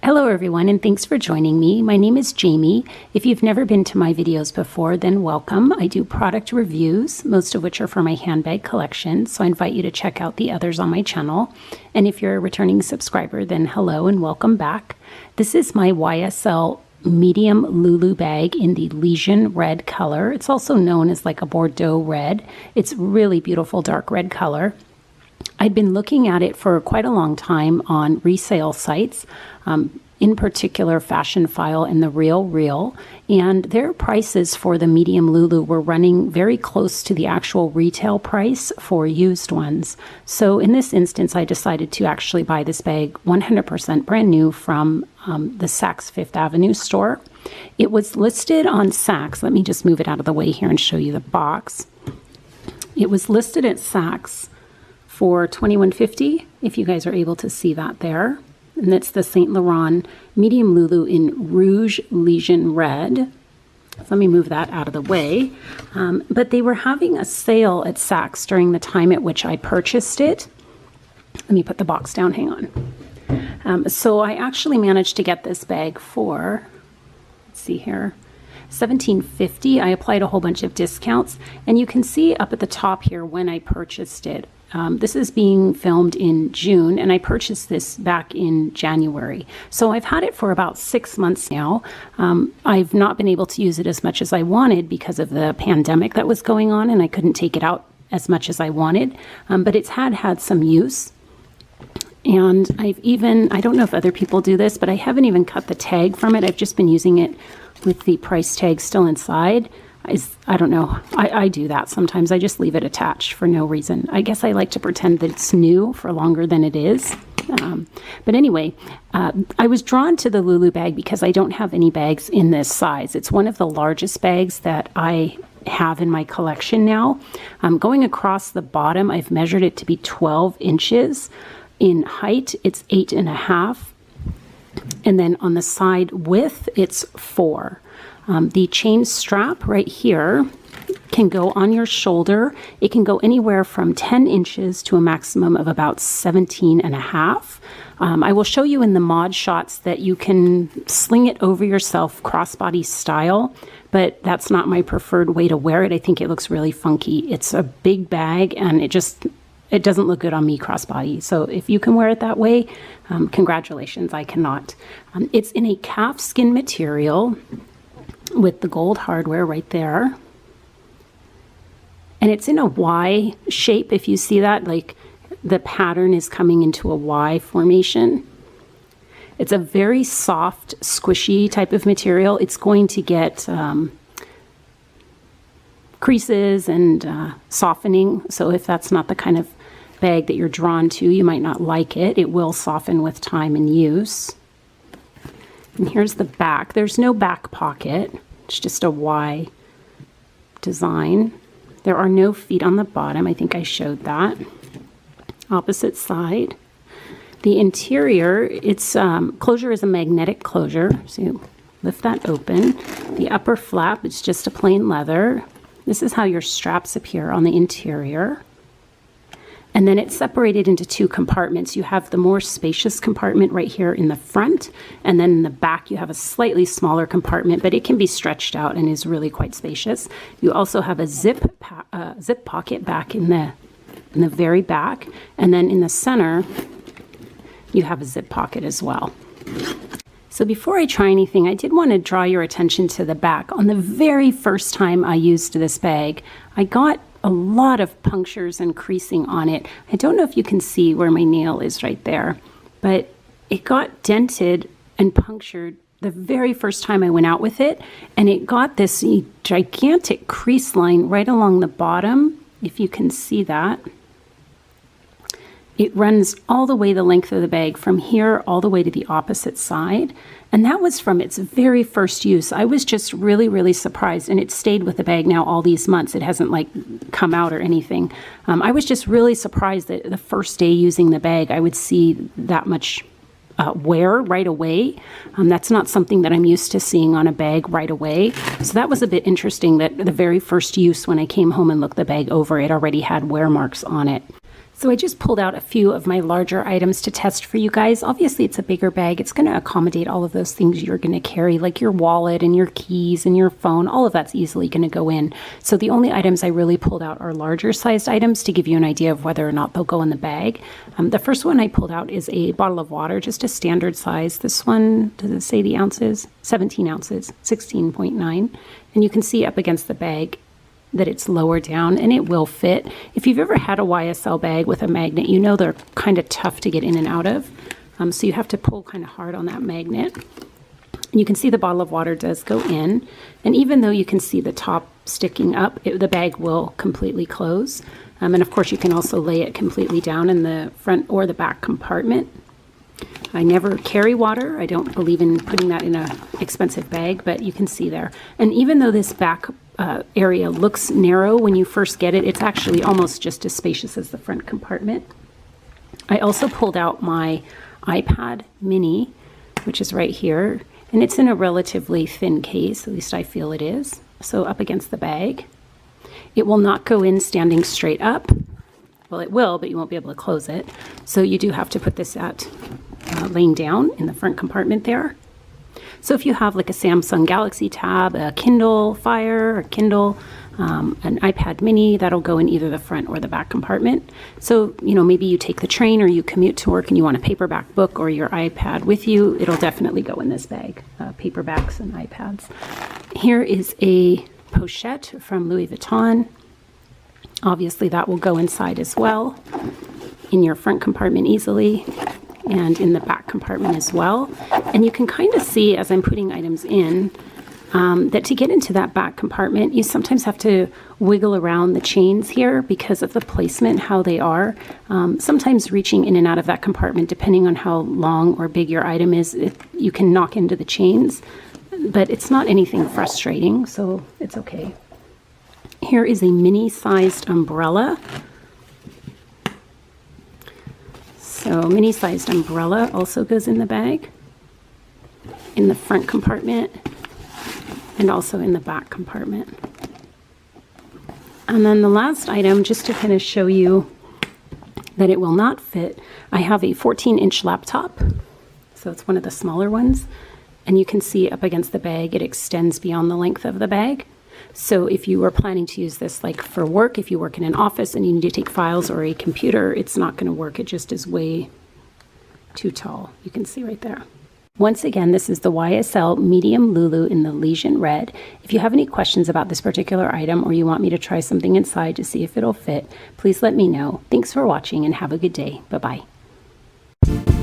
Hello everyone, and thanks for joining me. My name is Jamie. If you've never been to my videos before, then welcome. I do product reviews, most of which are for my handbag collection, so I invite you to check out the others on my channel. And if you're a returning subscriber, then hello and welcome back. This is my YSL Medium Loulou bag in the Lesion red color. It's also known as like a Bordeaux red. It's really beautiful dark red color. I'd been looking at it for quite a long time on resale sites, in particular Fashion File and The Real, and their prices for the Medium Loulou were running very close to the actual retail price for used ones. So in this instance, I decided to actually buy this bag 100% brand new from the Saks Fifth Avenue store. It was listed on Saks. Let me just move it out of the way here and show you the box. It was listed at Saks for $21.50, if you guys are able to see that there. And that's the Saint Laurent Medium Loulou in Rouge Lesion Red. So let me move that out of the way. But they were having a sale at Saks during the time at which I purchased it. Let me put the box down, hang on. So I actually managed to get this bag for, let's see here, $17.50. I applied a whole bunch of discounts, and you can see up at the top here when I purchased it. This is being filmed in June, and I purchased this back in January. So I've had it for about 6 months now. I've not been able to use it as much as I wanted because of the pandemic that was going on, and I couldn't take it out as much as I wanted. But it's had some use. And I don't know if other people do this, but I haven't even cut the tag from it. I've just been using it with the price tag still inside. I don't know. I do that sometimes. I just leave it attached for no reason. I guess I like to pretend that it's new for longer than it is. But anyway, I was drawn to the Loulou bag because I don't have any bags in this size. It's one of the largest bags that I have in my collection now. Going across the bottom, I've measured it to be 12 inches. In height, it's 8.5. And then on the side width, it's 4. The chain strap right here can go on your shoulder. It can go anywhere from 10 inches to a maximum of about 17.5. I will show you in the mod shots that you can sling it over yourself crossbody style, but that's not my preferred way to wear it. I think it looks really funky. It's a big bag, and it doesn't look good on me crossbody. So if you can wear it that way, congratulations, I cannot. It's in a calf skin material with the gold hardware right there. And it's in a Y shape, if you see that, like the pattern is coming into a Y formation. It's a very soft, squishy type of material. It's going to get creases and softening. So if that's not the kind of bag that you're drawn to, you might not like it. It will soften with time and use. And here's the back. There's no back pocket. It's just a Y design. There are no feet on the bottom. I think I showed that. Opposite side. The interior, its closure is a magnetic closure. So you lift that open. The upper flap, it's just a plain leather. This is how your straps appear on the interior. And then it's separated into 2 compartments. You have the more spacious compartment right here in the front, and then in the back you have a slightly smaller compartment, but it can be stretched out and is really quite spacious. You also have a zip pocket back in the very back, and then in the center you have a zip pocket as well. So before I try anything, I did want to draw your attention to the back. On the very first time I used this bag, I got a lot of punctures and creasing on it. I don't know if you can see where my nail is right there, but it got dented and punctured the very first time I went out with it, and it got this gigantic crease line right along the bottom, if you can see that. It runs all the way the length of the bag from here all the way to the opposite side. And that was from its very first use. I was just really, really surprised. And it stayed with the bag now all these months. It hasn't like come out or anything. I was just really surprised that the first day using the bag, I would see that much wear right away. That's not something that I'm used to seeing on a bag right away. So that was a bit interesting that the very first use when I came home and looked the bag over, it already had wear marks on it. So I just pulled out a few of my larger items to test for you guys. Obviously, it's a bigger bag. It's going to accommodate all of those things you're going to carry, like your wallet and your keys and your phone. All of that's easily going to go in. So the only items I really pulled out are larger sized items to give you an idea of whether or not they'll go in the bag. The first one I pulled out is a bottle of water, just a standard size. This one, does it say the ounces? 17 ounces, 16.9. And you can see up against the bag that it's lower down, and it will fit. If you've ever had a YSL bag with a magnet, you know they're kind of tough to get in and out of. So you have to pull kind of hard on that magnet. And you can see the bottle of water does go in. And even though you can see the top sticking up, the bag will completely close. And of course, you can also lay it completely down in the front or the back compartment. I never carry water. I don't believe in putting that in an expensive bag, but you can see there. And even though this back area looks narrow when you first get it, it's actually almost just as spacious as the front compartment. I also pulled out my iPad mini, which is right here, and it's in a relatively thin case, at least I feel it is. So up against the bag. It will not go in standing straight up. Well, it will, but you won't be able to close it. So you do have to put this at laying down in the front compartment there. So if you have like a Samsung Galaxy Tab, a Kindle Fire, a Kindle, an iPad mini, that'll go in either the front or the back compartment. So, you know, maybe you take the train or you commute to work and you want a paperback book or your iPad with you, it'll definitely go in this bag, paperbacks and iPads. Here is a pochette from Louis Vuitton. Obviously that will go inside as well, in your front compartment easily, and in the back compartment as well. And you can kind of see as I'm putting items in that to get into that back compartment, you sometimes have to wiggle around the chains here because of the placement, how they are. Sometimes reaching in and out of that compartment, depending on how long or big your item is, you can knock into the chains, but it's not anything frustrating, so it's okay. Here is a mini-sized umbrella. So mini-sized umbrella also goes in the bag, in the front compartment, and also in the back compartment. And then the last item, just to kind of show you that it will not fit, I have a 14-inch laptop. So it's one of the smaller ones. And you can see up against the bag, it extends beyond the length of the bag. So if you were planning to use this like for work, if you work in an office and you need to take files or a computer, it's not going to work. It just is way too tall. You can see right there. Once again, this is the YSL Medium Loulou in the Lesion Red. If you have any questions about this particular item or you want me to try something inside to see if it'll fit, please let me know. Thanks for watching and have a good day. Bye-bye.